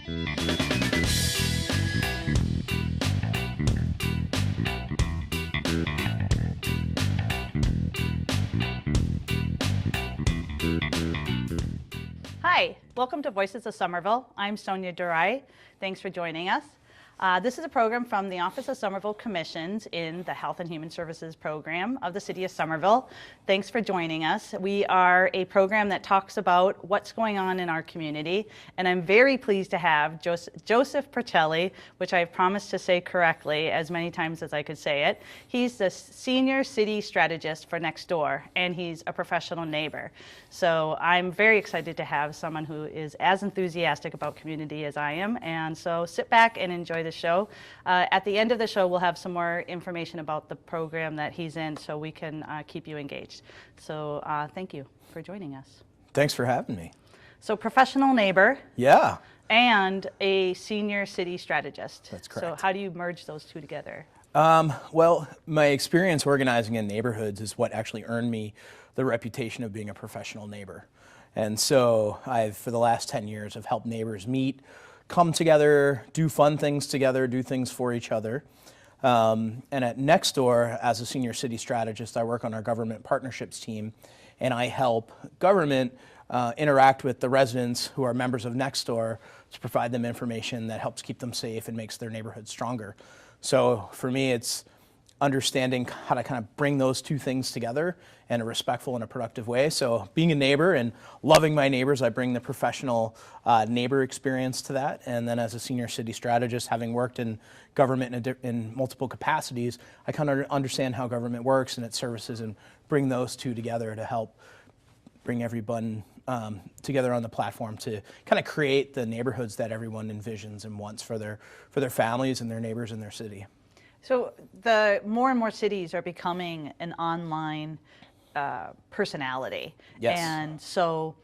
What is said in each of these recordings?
Hi, welcome to Voices of Somerville. I'm Sonja Darai. Thanks for joining us. This is a program from the Office of Somerville Commissions in the Health and Human Services program of the City of Somerville. Thanks for joining us. We are a program that talks about what's going on in our community, and I'm very pleased to have Joseph Porcelli, which I've promised to say correctly as many times as I could say it. He's the Senior City Strategist for Nextdoor, and he's a professional neighbor. So I'm very excited to have someone who is as enthusiastic about community as I am, and so sit back and enjoy the show. At the end of the show, we'll have some more information about the program that he's in so we can keep you engaged. So thank you for joining us. Thanks for having me. So professional neighbor. Yeah. And a senior city strategist. That's correct. So how do you merge those two together? Well, my experience organizing in neighborhoods is what actually earned me the reputation of being a professional neighbor. And so for the last 10 years, I've helped neighbors meet, come together, do fun things together, do things for each other. And at Nextdoor, as a senior city strategist, I work on our government partnerships team, and I help government interact with the residents who are members of Nextdoor to provide them information that helps keep them safe and makes their neighborhood stronger. So for me, it's understanding how to kind of bring those two things together in a respectful and a productive way. So being a neighbor and loving my neighbors, I bring the professional neighbor experience to that. And then as a senior city strategist, having worked in government in multiple capacities, I kind of understand how government works and its services and bring those two together to help bring everyone together on the platform to kind of create the neighborhoods that everyone envisions and wants for their families and their neighbors in their city. So the more and more cities are becoming an online personality. Yes. And so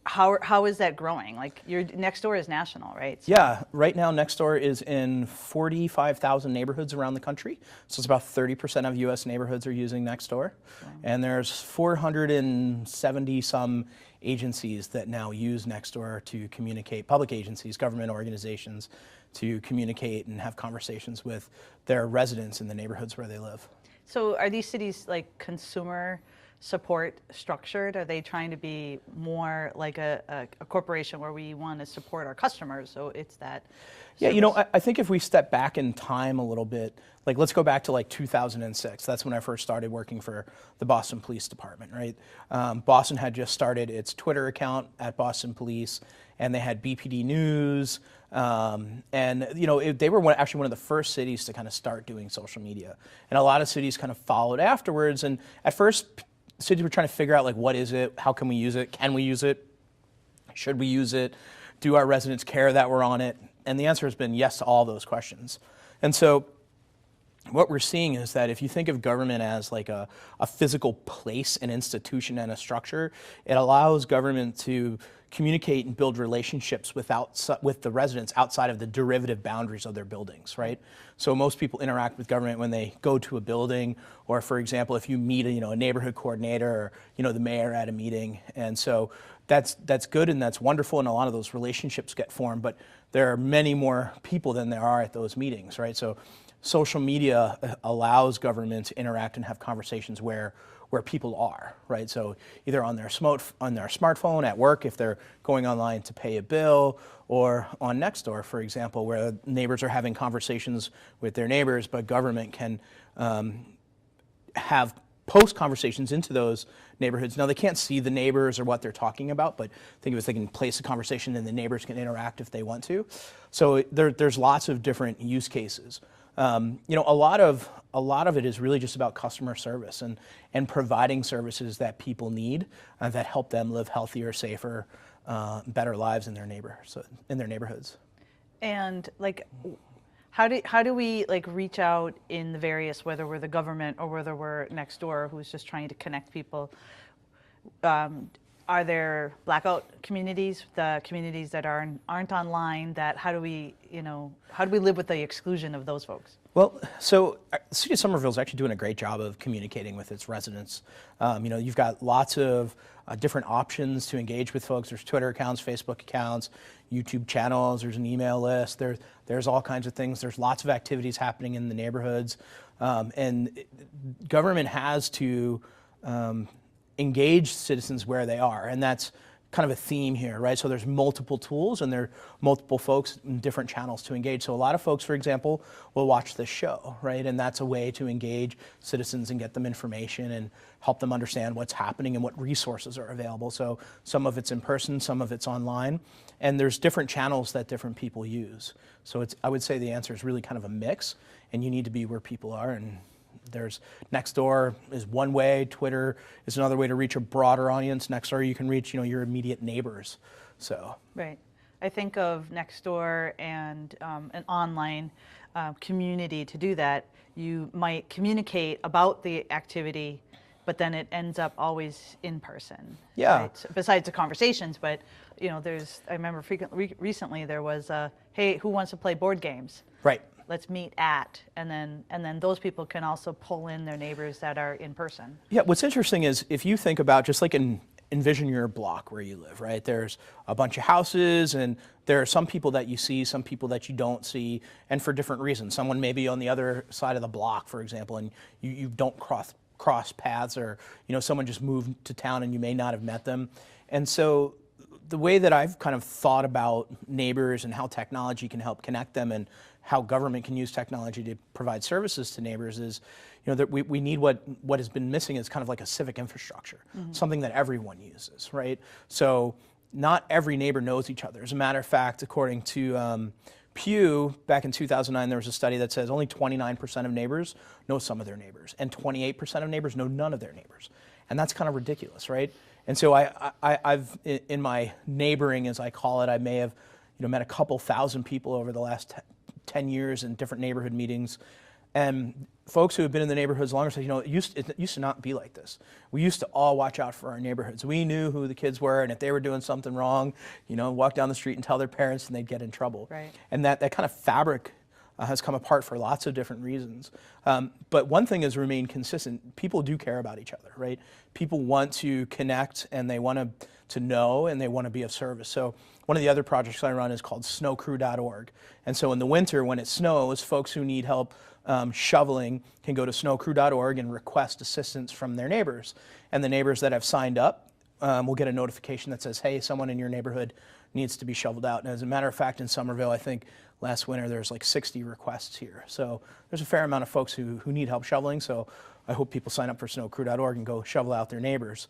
how is that growing? Like your Nextdoor is national, right? So Yeah, right now Nextdoor is in 45,000 neighborhoods around the country. So it's about 30% of US neighborhoods are using Nextdoor. Wow. And there's 470 some agencies that now use Nextdoor to communicate, public agencies, government organizations, to communicate and have conversations with their residents in the neighborhoods where they live. So are these cities like consumer support structured? Are they trying to be more like a corporation where we want to support our customers? So it's that. Yeah, you know, I think if we step back in time a little bit, like let's go back to like 2006. That's when I first started working for the Boston Police Department, right? Boston had just started its Twitter account at Boston Police, and they had BPD News, and you know, they were actually one of the first cities to kind of start doing social media. And a lot of cities kind of followed afterwards, and at first, cities were trying to figure out like, what is it? How can we use it? Can we use it? Should we use it? Do our residents care that we're on it? And the answer has been yes to all those questions. And so what we're seeing is that if you think of government as like a physical place, an institution, and a structure, it allows government to communicate and build relationships with the residents outside of the derivative boundaries of their buildings, right? So most people interact with government when they go to a building, or for example, if you meet a neighborhood coordinator or the mayor at a meeting. And so that's good and that's wonderful, and a lot of those relationships get formed, but there are many more people than there are at those meetings, right? So social media allows government to interact and have conversations where people are, right? So either on their smartphone at work if they're going online to pay a bill, or on Nextdoor, for example, where neighbors are having conversations with their neighbors, but government can have post conversations into those neighborhoods. Now they can't see the neighbors or what they're talking about, but think of it as they can place a conversation and the neighbors can interact if they want to. So there's lots of different use cases. A lot of it is really just about customer service and providing services that people need that help them live healthier, safer, better lives in their neighborhoods. And like, how do we like reach out in the various, whether we're the government or whether we're Nextdoor, who's just trying to connect people? Are there blackout communities, the communities that aren't online? That how do we live with the exclusion of those folks? Well, so the city of Somerville is actually doing a great job of communicating with its residents. You've got lots of different options to engage with folks. There's Twitter accounts, Facebook accounts, YouTube channels. There's an email list. There's all kinds of things. There's lots of activities happening in the neighborhoods, government has to engage citizens where they are, and that's kind of a theme here, right? So there's multiple tools and there are multiple folks in different channels to engage. So a lot of folks, for example, will watch this show, right? And that's a way to engage citizens and get them information and help them understand what's happening and what resources are available. So some of it's in person, some of it's online, and there's different channels that different people use. So I would say the answer is really kind of a mix, and you need to be where people are. And there's Nextdoor is one way, Twitter is another way to reach a broader audience. Nextdoor, you can reach your immediate neighbors. So right, I think of Nextdoor and an online community. To do that, you might communicate about the activity, but then it ends up always in person. Yeah. Right? So besides the conversations, but I remember recently there was hey, who wants to play board games? Right. Let's meet at, and then those people can also pull in their neighbors that are in person. Yeah, what's interesting is if you think about just like envision your block where you live, right? There's a bunch of houses and there are some people that you see, some people that you don't see, and for different reasons. Someone may be on the other side of the block, for example, and you don't cross paths, or someone just moved to town and you may not have met them. And so the way that I've kind of thought about neighbors and how technology can help connect them and how government can use technology to provide services to neighbors is, that we need what has been missing is kind of like a civic infrastructure, something that everyone uses, right? So not every neighbor knows each other. As a matter of fact, according to Pew, back in 2009, there was a study that says only 29% of neighbors know some of their neighbors, and 28% of neighbors know none of their neighbors. And that's kind of ridiculous, right? And so I've in my neighboring, as I call it, I may have met a couple thousand people over the last 10 years in different neighborhood meetings. And folks who have been in the neighborhoods longer say, it used to not be like this. We used to all watch out for our neighborhoods. We knew who the kids were, and if they were doing something wrong, walk down the street and tell their parents and they'd get in trouble. Right. And that kind of fabric has come apart for lots of different reasons. But one thing has remained consistent. People do care about each other, right? People want to connect, and they want to know, and they want to be of service. So one of the other projects I run is called snowcrew.org. And so in the winter, when it snows, folks who need help shoveling can go to snowcrew.org and request assistance from their neighbors. And the neighbors that have signed up will get a notification that says, hey, someone in your neighborhood needs to be shoveled out. And as a matter of fact, in Somerville, I think last winter there was like 60 requests here. So there's a fair amount of folks who need help shoveling. So I hope people sign up for snowcrew.org and go shovel out their neighbors.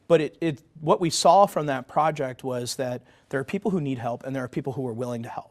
But what we saw from that project was that there are people who need help and there are people who are willing to help.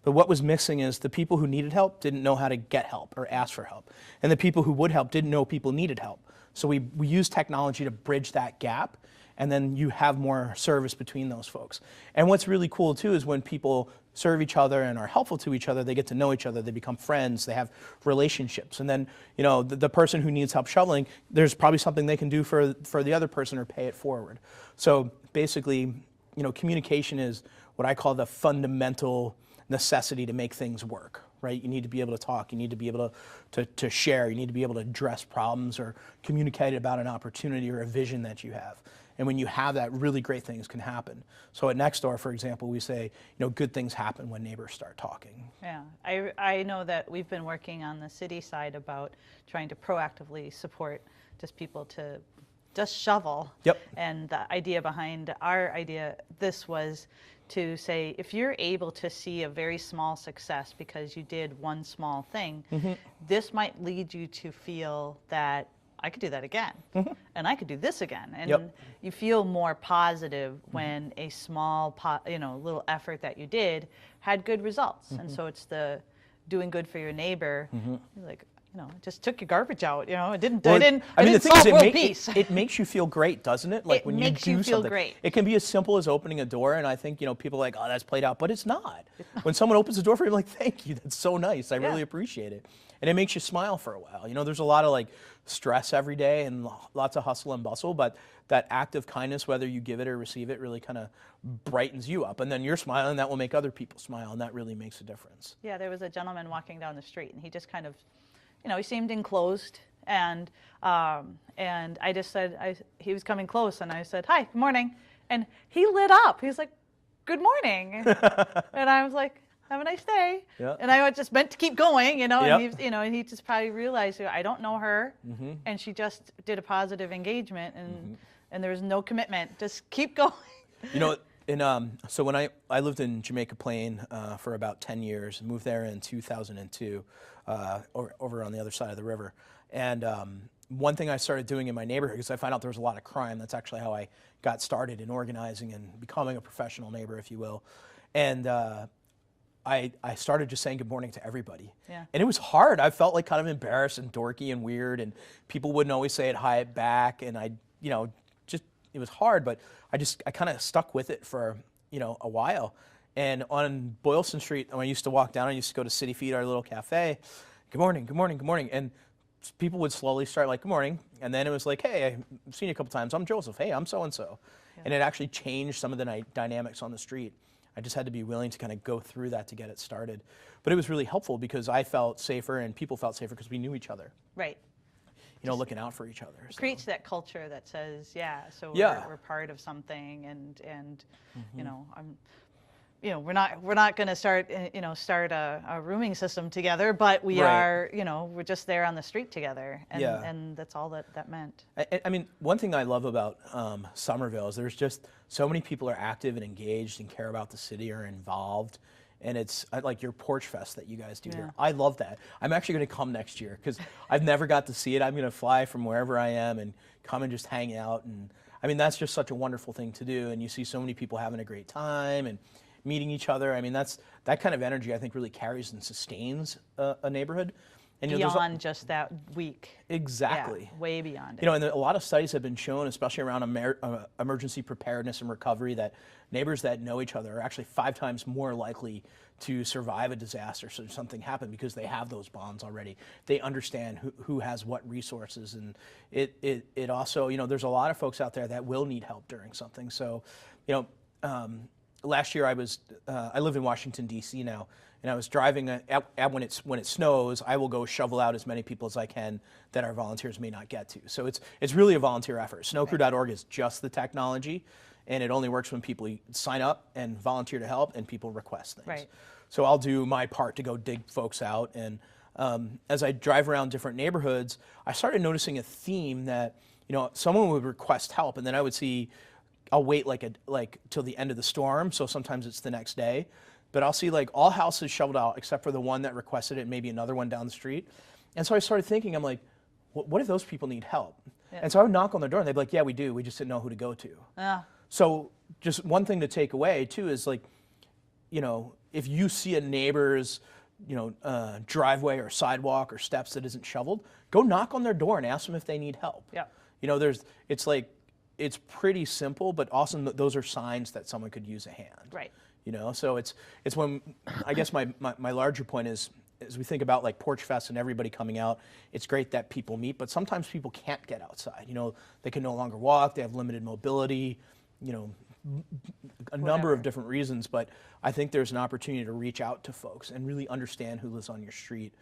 But what was missing is the people who needed help didn't know how to get help or ask for help. And the people who would help didn't know people needed help. So we use technology to bridge that gap, and then you have more service between those folks. And what's really cool too is when people serve each other and are helpful to each other, they get to know each other, they become friends, they have relationships. And then the person who needs help shoveling, there's probably something they can do for the other person or pay it forward. So basically, communication is what I call the fundamental necessity to make things work, right? You need to be able to talk, you need to be able to share, you need to be able to address problems or communicate about an opportunity or a vision that you have. And when you have that, really great things can happen. So at Nextdoor, for example, we say, good things happen when neighbors start talking. Yeah, I know that we've been working on the city side about trying to proactively support just people to just shovel. Yep. And the idea behind our idea, this was to say, if you're able to see a very small success because you did one small thing, this might lead you to feel that I could do that again, and I could do this again. And you feel more positive when a small, little effort that you did had good results. And so it's the doing good for your neighbor. You're like, it just took your garbage out. It didn't. Well, I didn't the thing solve is, world peace. it makes you feel great, doesn't it? Like It when makes you do you feel something. great. It can be as simple as opening a door, and I think people are like, oh, that's played out, but it's not. When someone opens the door for you, I'm like, thank you, that's so nice. I really appreciate it. and it makes you smile for a while. You know, there's a lot of like stress every day and lots of hustle and bustle, but that act of kindness, whether you give it or receive it, really kind of brightens you up, and then you're smiling, that will make other people smile, and that really makes a difference. Yeah, there was a gentleman walking down the street, and he just kind of, he seemed enclosed, and I just said, he was coming close, and I said, "Hi, good morning," and he lit up. He was like, "Good morning," and I was like, "Have a nice day." Yeah. And I just meant to keep going, Yep. and he just probably realized, I don't know her, and she just did a positive engagement, and there was no commitment. Just keep going. You know, so when I lived in Jamaica Plain for about 10 years, moved there in 2002, over on the other side of the river. And one thing I started doing in my neighborhood, because I found out there was a lot of crime, that's actually how I got started in organizing and becoming a professional neighbor, if you will. And I started just saying good morning to everybody. Yeah. And it was hard. I felt like kind of embarrassed and dorky and weird, and people wouldn't always say it hi back, and it was hard, but I kind of stuck with it for, a while. And on Boylston Street, when I used to walk down, I used to go to City Feed, our little cafe. Good morning, good morning, good morning. And people would slowly start like, good morning. And then it was like, hey, I've seen you a couple times. I'm Joseph. Hey, I'm so-and-so. Yeah. And it actually changed some of the dynamics on the street. I just had to be willing to kind of go through that to get it started. But it was really helpful because I felt safer and people felt safer because we knew each other. Right. Looking out for each other. So. Creates that culture that says, we're part of something, and we're not going to start a rooming system together, but we are, we're just there on the street together, and that's all that meant. I mean, one thing I love about Somerville is there's just so many people are active and engaged and care about the city, are involved. And it's like your Porch Fest that you guys do here. I love that. I'm actually going to come next year because I've never got to see it. I'm going to fly from wherever I am and come and just hang out. And I mean, that's just such a wonderful thing to do. And you see so many people having a great time and meeting each other. I mean, that kind of energy I think really carries and sustains a neighborhood. And, beyond just that week. Exactly. Yeah, way beyond it. And a lot of studies have been shown, especially around emergency preparedness and recovery, that neighbors that know each other are actually 5 times more likely to survive a disaster should something happen because they have those bonds already. They understand who has what resources, and it also, there's a lot of folks out there that will need help during something. So, last year I live in Washington, D.C. now, and I was driving when it snows, I will go shovel out as many people as I can that our volunteers may not get to. So it's really a volunteer effort. Snowcrew.org is just the technology, and it only works when people sign up and volunteer to help and people request things. Right. So I'll do my part to go dig folks out, and as I drive around different neighborhoods, I started noticing a theme that, someone would request help, and then I would see, I'll wait like till the end of the storm, so sometimes it's the next day. But I'll see like all houses shoveled out except for the one that requested it, maybe another one down the street. And so I started thinking, I'm like, what if those people need help? Yeah. And so I would knock on their door and they'd be like, yeah, we do. We just didn't know who to go to. So just one thing to take away too is like, if you see a neighbor's, driveway or sidewalk or steps that isn't shoveled, go knock on their door and ask them if they need help. Yeah. It's pretty simple, but also those are signs that someone could use a hand. Right. So it's when, I guess my larger point is, as we think about like Porch Fest and everybody coming out, it's great that people meet, but sometimes people can't get outside. They can no longer walk, they have limited mobility, a number of different reasons, but I think there's an opportunity to reach out to folks and really understand who lives on your street.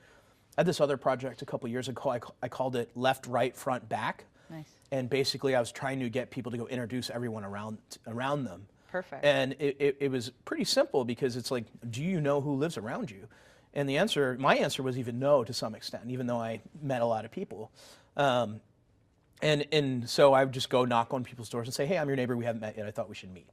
I had this other project a couple years ago, I called it Left, Right, Front, Back. Nice. And basically I was trying to get people to go introduce everyone around them. Perfect. And it was pretty simple because it's like, do you know who lives around you? And my answer was even no to some extent, even though I met a lot of people. And so I would just go knock on people's doors and say, hey, I'm your neighbor, we haven't met yet, I thought we should meet.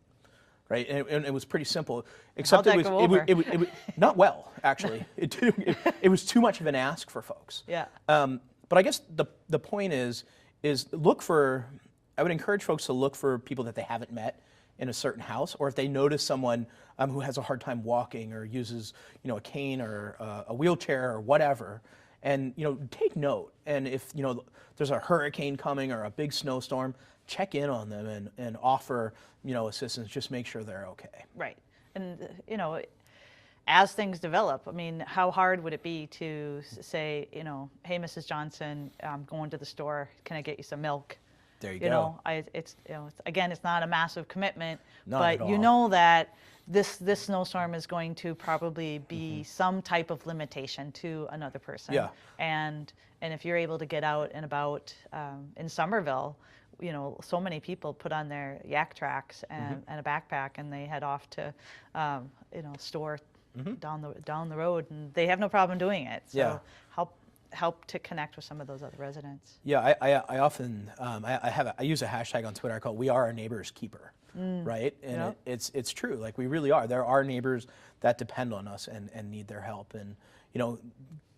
Right? And it was pretty simple, except it was not well, actually. It was too much of an ask for folks. Yeah. But I guess the point is I would encourage folks to look for people that they haven't met in a certain house, or if they notice someone who has a hard time walking or uses a cane or a wheelchair or whatever, and take note. And if there's a hurricane coming or a big snowstorm, check in on them and offer assistance. Just make sure they're okay. Right. And as things develop, I mean, how hard would it be to say, hey, Mrs. Johnson, I'm going to the store. Can I get you some milk? There you You go. know, again, it's not a massive commitment, Not but at you all. know that this snowstorm is going to probably be some type of limitation to another person. Yeah. And if you're able to get out and about in Somerville, so many people put on their yak tracks and a backpack, and they head off to, store down the road, and they have no problem doing it. So Yeah. help to connect with some of those other residents. Yeah, I often I use a hashtag on Twitter. I call it "We Are Our Neighbor's Keeper," right? And Yep. it's true. Like, we really are. There are neighbors that depend on us and need their help. And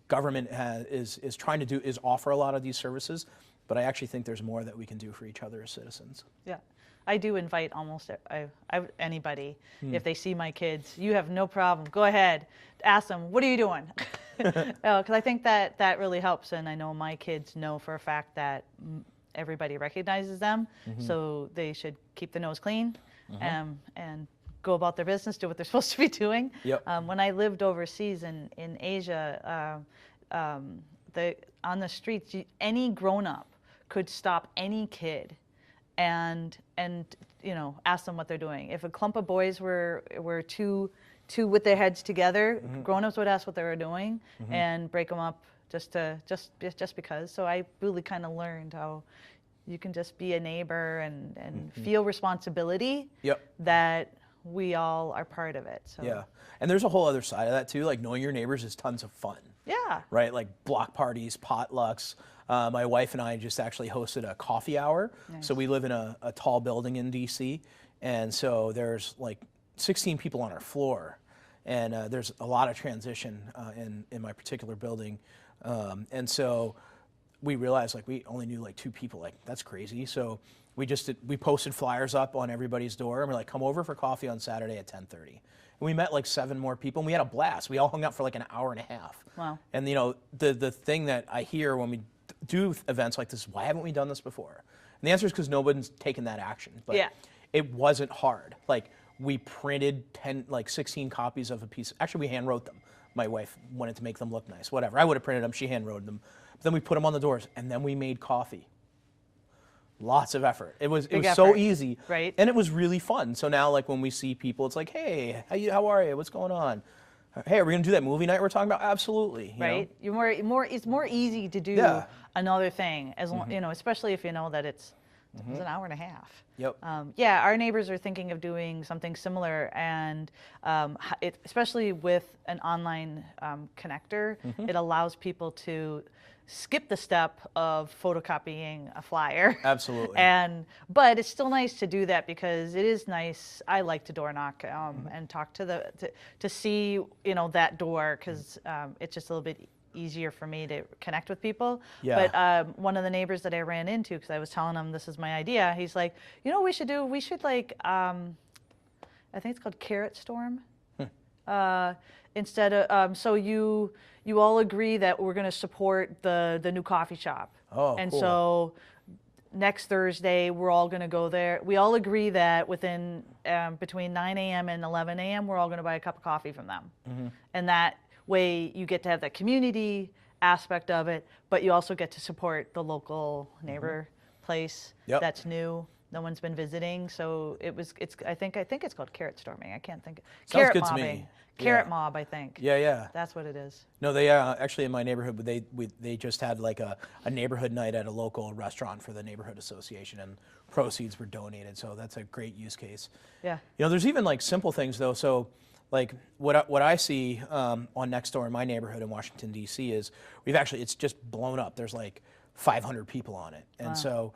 government is trying to offer a lot of these services, but I actually think there's more that we can do for each other as citizens. Yeah. I do invite almost anybody, if they see my kids, you have no problem, go ahead, ask them, what are you doing? Because I think that really helps, and I know my kids know for a fact that everybody recognizes them, so they should keep the nose clean and go about their business, do what they're supposed to be doing. Yep. When I lived overseas in Asia, on the streets, any grown-up could stop any kid and ask them what they're doing. If a clump of boys were two with their heads together, grown-ups would ask what they were doing and break them up just because. So I really kind of learned how you can just be a neighbor and feel responsibility. Yep. That we all are part of it. So. Yeah, and there's a whole other side of that too. Like, knowing your neighbors is tons of fun. Yeah. Right, like block parties, potlucks. My wife and I just actually hosted a coffee hour. Nice. So we live in a tall building in DC, and so there's like 16 people on our floor, and there's a lot of transition in my particular building, and so we realized, like, we only knew like 2 people. Like, that's crazy. So we posted flyers up on everybody's door, and we're like, come over for coffee on Saturday at 10:30. And we met like 7 more people, and we had a blast. We all hung out for like an hour and a half. Wow. And the thing that I hear when we do events like this, why haven't we done this before? And the answer is because nobody's taken that action. But Yeah. it wasn't hard. Like, we printed 16 copies of a piece. Actually, we hand wrote them. My wife wanted to make them look nice. Whatever. I would have printed them. She hand wrote them. But then we put them on the doors, and then we made coffee. Lots of effort. It was so effort, easy, right? And it was really fun. So now, like, when we see people, it's like, hey, how are you? What's going on? Hey, are we gonna do that movie night we're talking about? Absolutely. Right. It's more easy to do another thing, as long, especially if you know that it's an hour and a half. Yep. Our neighbors are thinking of doing something similar, and especially with an online connector, it allows people to skip the step of photocopying a flyer. Absolutely. But it's still nice to do that, because it is nice. I like to door knock and talk to see that door, because it's just a little bit easier for me to connect with people. Yeah. But one of the neighbors that I ran into, because I was telling him this is my idea, he's like, what we should do? We should like, I think it's called Carrot Storm. Instead of so you all agree that we're going to support the new coffee shop. Oh, and cool. so next Thursday we're all going to go there. We all agree that within between 9 a.m. and 11 a.m. we're all going to buy a cup of coffee from them. And that way you get to have that community aspect of it, but you also get to support the local neighbor place that's new. No one's been visiting, so I think it's called carrot storming. I can't think. Sounds Carrot good to mobbing. me. Carrot Yeah. mob, I think. Yeah. That's what it is. No, they actually, in my neighborhood, they just had like a neighborhood night at a local restaurant for the neighborhood association, and proceeds were donated. So that's a great use case. Yeah. There's even like simple things though. So like what I see on Nextdoor in my neighborhood in Washington D.C. is it's just blown up. There's like 500 people on it, and so.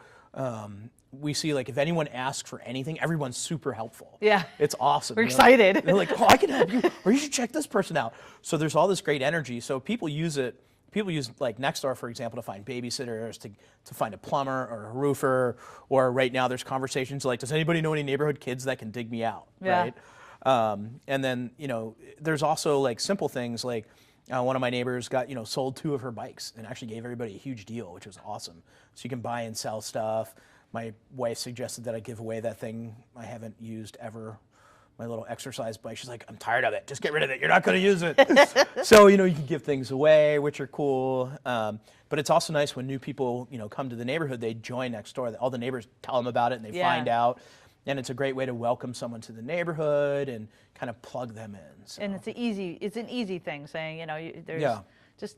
We see, like, if anyone asks for anything, everyone's super helpful. Yeah. It's awesome. We're excited. They're like, oh, I can help you, or you should check this person out. So there's all this great energy. So people use like Nextdoor, for example, to find babysitters, to find a plumber or a roofer, or right now there's conversations like, does anybody know any neighborhood kids that can dig me out, right? And then, there's also like simple things like one of my neighbors got, sold 2 of her bikes and actually gave everybody a huge deal, which was awesome. So you can buy and sell stuff. My wife suggested that I give away that thing I haven't used ever, my little exercise bike. She's like, I'm tired of it. Just get rid of it. You're not going to use it. So, you can give things away, which are cool. But it's also nice when new people, come to the neighborhood, they join Nextdoor. All the neighbors tell them about it and they find out. And it's a great way to welcome someone to the neighborhood and kind of plug them in. So. And it's an easy thing saying, there's just,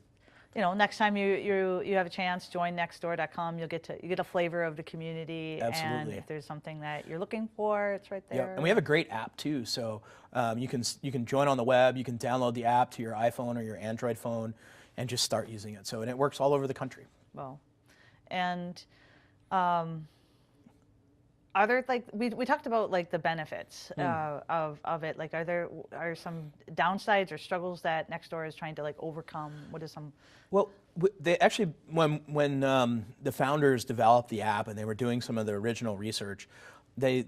next time you have a chance, join nextdoor.com. You get a flavor of the community. Absolutely. And if there's something that you're looking for, it's right there. Yeah. And we have a great app too. So you can join on the web. You can download the app to your iPhone or your Android phone and just start using it. So, and it works all over the country. Well, and are there, we talked about the benefits of it. Are some downsides or struggles that Nextdoor is trying to overcome? What is some? Well, they actually, when the founders developed the app and they were doing some of the original research, they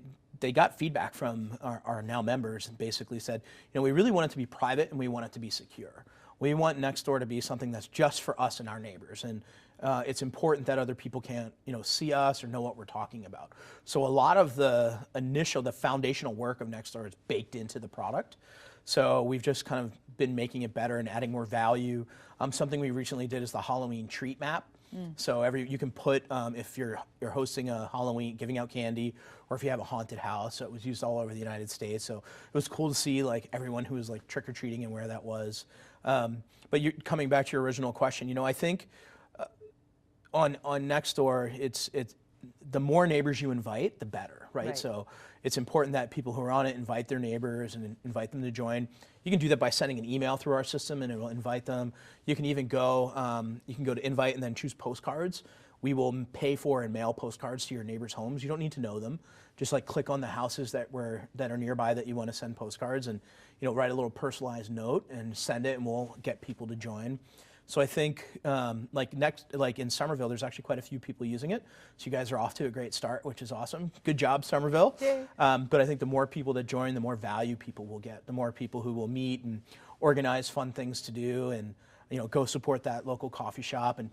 got feedback from our now members and basically said, we really want it to be private and we want it to be secure. We want Nextdoor to be something that's just for us and our neighbors. And it's important that other people can't, see us or know what we're talking about. So a lot of the foundational work of Nextdoor is baked into the product. So we've just kind of been making it better and adding more value. Something we recently did is the Halloween treat map. So you can put, if you're hosting a Halloween, giving out candy, or if you have a haunted house. So it was used all over the United States. So it was cool to see everyone who was trick-or-treating and where that was. But coming back to your original question, I think on Nextdoor, it's the more neighbors you invite, the better, right? So it's important that people who are on it invite their neighbors and invite them to join. You can do that by sending an email through our system and it will invite them. You can even go, to invite and then choose postcards. We will pay for and mail postcards to your neighbors' homes. You don't need to know them. Just click on the houses that are nearby that you want to send postcards and write a little personalized note and send it and we'll get people to join. So I think in Somerville, there's actually quite a few people using it. So you guys are off to a great start, which is awesome. Good job, Somerville. But I think the more people that join, the more value people will get. The more people who will meet and organize fun things to do and go support that local coffee shop and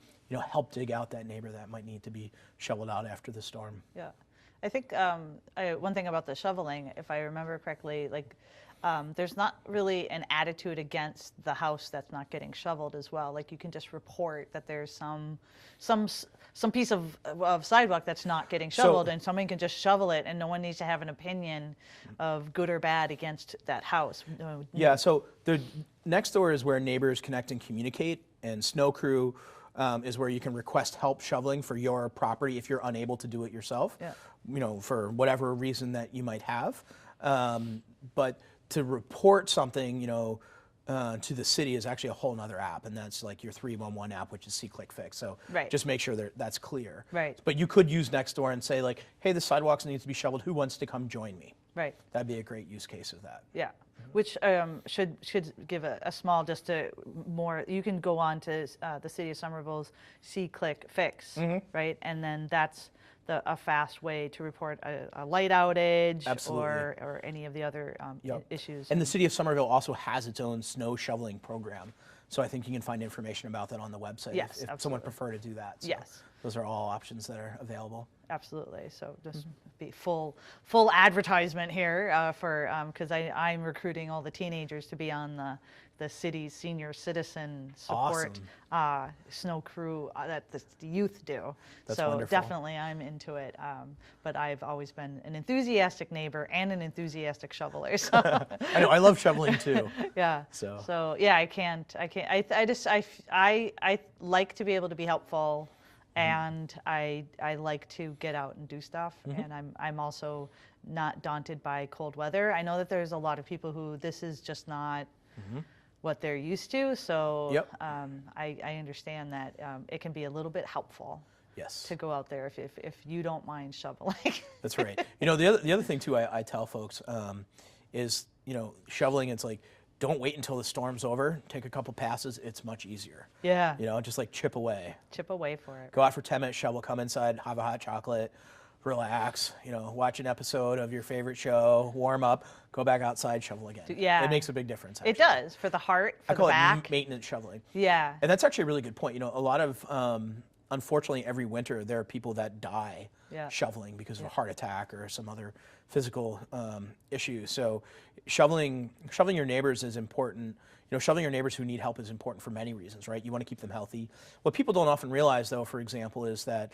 help dig out that neighbor that might need to be shoveled out after the storm. Yeah, I think one thing about the shoveling, if I remember correctly, there's not really an attitude against the house that's not getting shoveled as well. You can just report that there's some piece of sidewalk that's not getting shoveled, and someone can just shovel it, and no one needs to have an opinion of good or bad against that house. Yeah. So the Nextdoor is where neighbors connect and communicate, and Snow Crew is where you can request help shoveling for your property if you're unable to do it yourself. For whatever reason that you might have. But to report something, to the city is actually a whole nother app, and that's your 311 app, which is See Click Fix. So just make sure that's clear. But you could use Nextdoor and say hey, the sidewalks need to be shoveled. Who wants to come join me? That'd be a great use case of that. Yeah, which should give a small more. You can go on to the City of Somerville's See Click Fix, right, and then that's a fast way to report a light outage or any of the other issues. And the City of Somerville also has its own snow shoveling program. So I think you can find information about that on the website if someone prefer to do that. So those are all options that are available. Absolutely. So just be full advertisement here because I'm recruiting all the teenagers to be on the city's senior citizen support snow crew that the youth do. That's so wonderful. Definitely I'm into it. But I've always been an enthusiastic neighbor and an enthusiastic shoveler. So. I know, I love shoveling too. So yeah, I like to be able to be helpful. And I like to get out and do stuff, and I'm also not daunted by cold weather. I know that there's a lot of people who this is just not what they're used to, so I understand that it can be a little bit helpful to go out there if you don't mind shoveling. That's right. The other thing too I tell folks is shoveling. It's don't wait until the storm's over. Take a couple passes. It's much easier. Yeah. Just chip away. Chip away for it. Go out for 10 minutes, shovel, come inside, have a hot chocolate, relax, watch an episode of your favorite show, warm up, go back outside, shovel again. Yeah. It makes a big difference, actually. It does, for the heart, for the back. I call it maintenance shoveling. Yeah. And that's actually a really good point. A lot of, unfortunately, every winter there are people that die Yeah. shoveling because of a heart attack or some other physical issue. So shoveling your neighbors is important. Shoveling your neighbors who need help is important for many reasons, right? You want to keep them healthy. What people don't often realize, though, for example, is that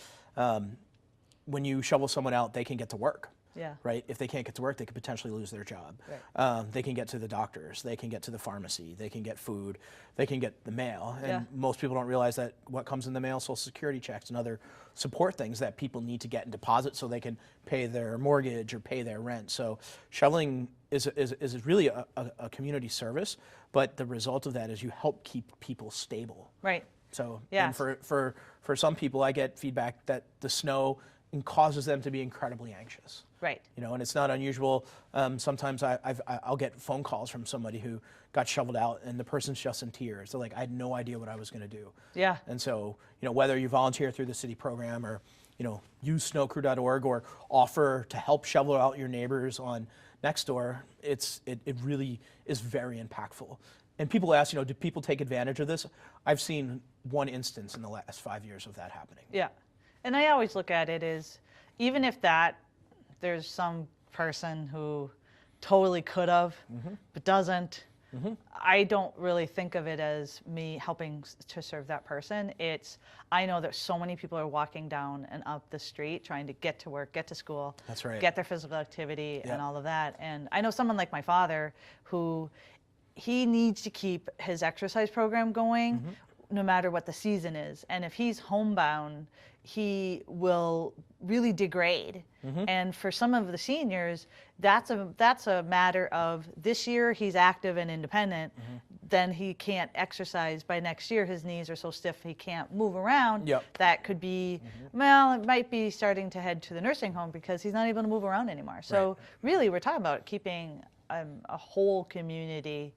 when you shovel someone out, they can get to work. Yeah. Right? If they can't get to work, they could potentially lose their job. Right. They can get to the doctors. They can get to the pharmacy. They can get food. They can get the mail. And Yeah. most people don't realize that what comes in the mail, Social Security checks and other support things that people need to get in deposit so they can pay their mortgage or pay their rent. So shoveling is really a community service, but the result of that is you help keep people stable. Right. So Yes. and for some people, I get feedback that the snow causes them to be incredibly anxious. Right. And it's not unusual. Sometimes I'll get phone calls from somebody who got shoveled out, and the person's just in tears. They're like, I had no idea what I was going to do. Yeah. And so, whether you volunteer through the city program or, use snowcrew.org or offer to help shovel out your neighbors on Nextdoor, it really is very impactful. And people ask, do people take advantage of this? I've seen one instance in the last 5 years of that happening. Yeah. And I always look at it as, even if there's some person who totally could have, but doesn't, I don't really think of it as me helping to serve that person. I know that so many people are walking down and up the street trying to get to work, get to school, That's right. get their physical activity Yep. and all of that. And I know someone like my father who he needs to keep his exercise program going no matter what the season is. And if he's homebound, he will really degrade. And for some of the seniors, that's a matter of this year he's active and independent, then he can't exercise. By next year his knees are so stiff he can't move around. Yep. That could be, well, it might be starting to head to the nursing home because he's not able to move around anymore. So really we're talking about keeping a whole community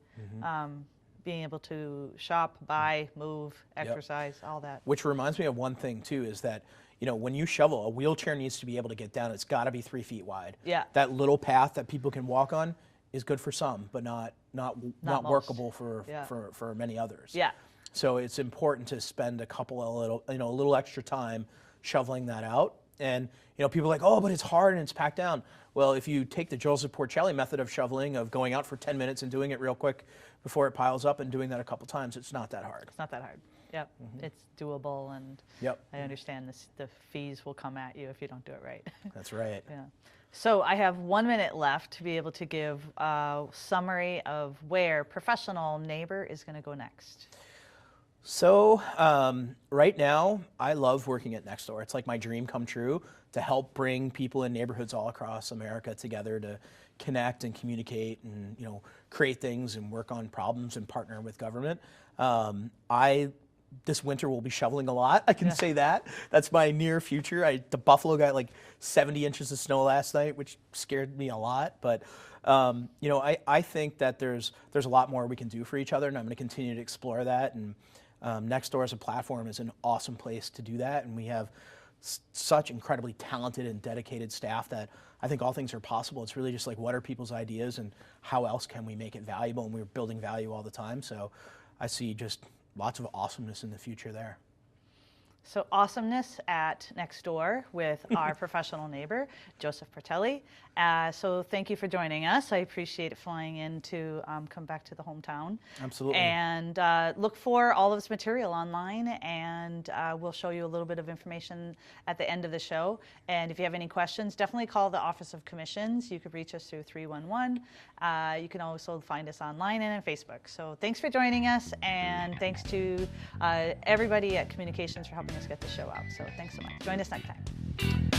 being able to shop, buy, move, exercise, all that. Which reminds me of one thing too, is that when you shovel, a wheelchair needs to be able to get down. It's got to be 3 feet wide. Yeah. That little path that people can walk on is good for some, but not most. workable for many others. Yeah. So it's important to spend a little extra time shoveling that out. And people are like, oh, but it's hard and it's packed down. Well, if you take the Joseph Porcelli method of shoveling, of going out for 10 minutes and doing it real quick before it piles up and doing that a couple times, it's not that hard. It's not that hard. Yep. It's doable, and I understand the fees will come at you if you don't do it right. That's right. Yeah. So I have 1 minute left to be able to give a summary of where Professional Neighbor is going to go next. So right now, I love working at Nextdoor. It's like my dream come true to help bring people in neighborhoods all across America together to connect and communicate and create things and work on problems and partner with government. This winter will be shoveling a lot. I can say that. That's my near future. The Buffalo got like 70 inches of snow last night, which scared me a lot. But I think that there's a lot more we can do for each other, and I'm going to continue to explore that. And Nextdoor as a platform is an awesome place to do that, and we have such incredibly talented and dedicated staff that I think all things are possible. It's really just like, what are people's ideas and how else can we make it valuable? And we're building value all the time. So I see just lots of awesomeness in the future there. So awesomeness at Nextdoor with our Professional Neighbor, Joseph Porcelli. So thank you for joining us. I appreciate it flying in to come back to the hometown. Absolutely. And look for all of this material online, and we'll show you a little bit of information at the end of the show. And if you have any questions, definitely call the Office of Commissions. You could reach us through 311. You can also find us online and on Facebook. So thanks for joining us, and thanks to everybody at Communications for helping us get the show out. So thanks so much. Join us next time.